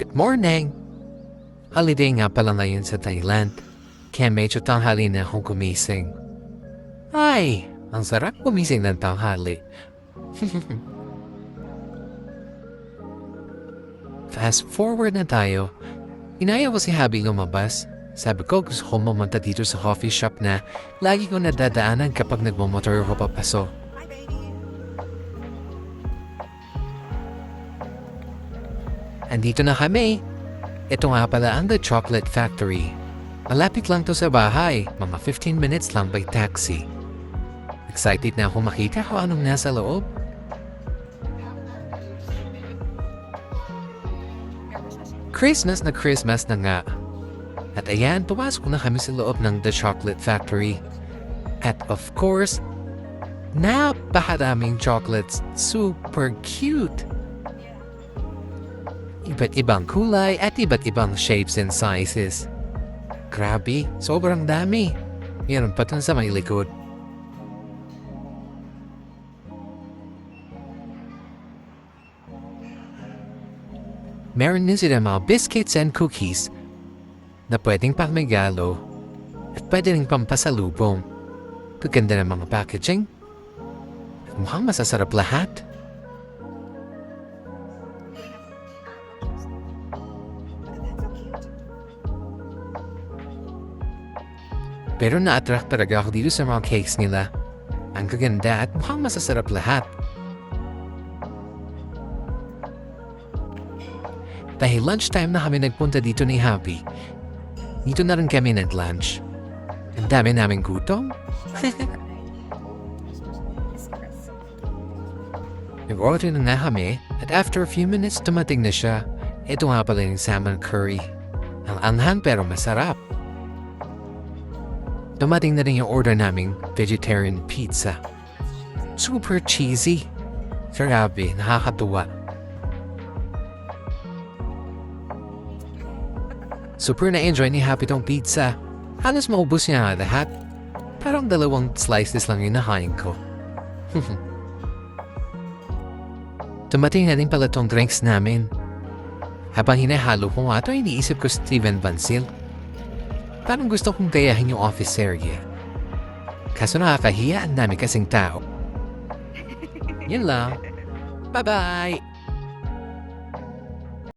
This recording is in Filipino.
Good morning! Holiday nga pala ngayon sa Thailand, kaya medyo tanghali na akong gumising. Ay, ang sarap gumising ng tanghali. Fast forward na tayo. Inaya ko si hubby lumabas. Sabi ko gusto ko mamunta dito sa coffee shop na lagi ko nadadaanan kapag nagmamotor ko papaso. Andito na kami. Ito nga pala ang The Chocolate Factory. Malapit lang to sa bahay, mga 15 minutes lang by taxi. Excited na ako makita kung anong nasa loob. Christmas na nga. At ayan, pumasok na kami sa loob ng The Chocolate Factory. At of course, napakaraming chocolates. Super cute! Iba't ibang kulay at iba't ibang shapes and sizes. Grabe, sobrang dami. Meron pa dun sa may likod. Meron din sila mga biscuits and cookies na pwedeng pangregalo at pwede rin pampasalubong. Gaganda ng mga packaging. At mukhang masasarap lahat. Pero na-attract talaga ako dito sa mga cakes nila. Ang gaganda at mukhang masasarap lahat. Dahil lunchtime na kami nagpunta dito ni Hubby, dito na rin kami nag-lunch. Ang dami naming gutom. Nag-order na nga kami at after a few minutes dumating na siya. Ito nga pala yung salmon curry. Ang anghang pero masarap. Dumating na rin yung order naming vegetarian pizza. Super cheesy. Grabe, nakakatuwa. Super na-enjoy ni Happy tong pizza. Halos maubos niya nga lahat. Parang 2 slices lang yung nakain ko. Dumating na rin pala tong drinks namin. Habang hinahalo ko nga ito, iniisip ko Steven Bansil. Parang gusto kong gayahin yung office area. Kaso nakakahiya, ang dami kasing tao. Yun lang. Bye-bye!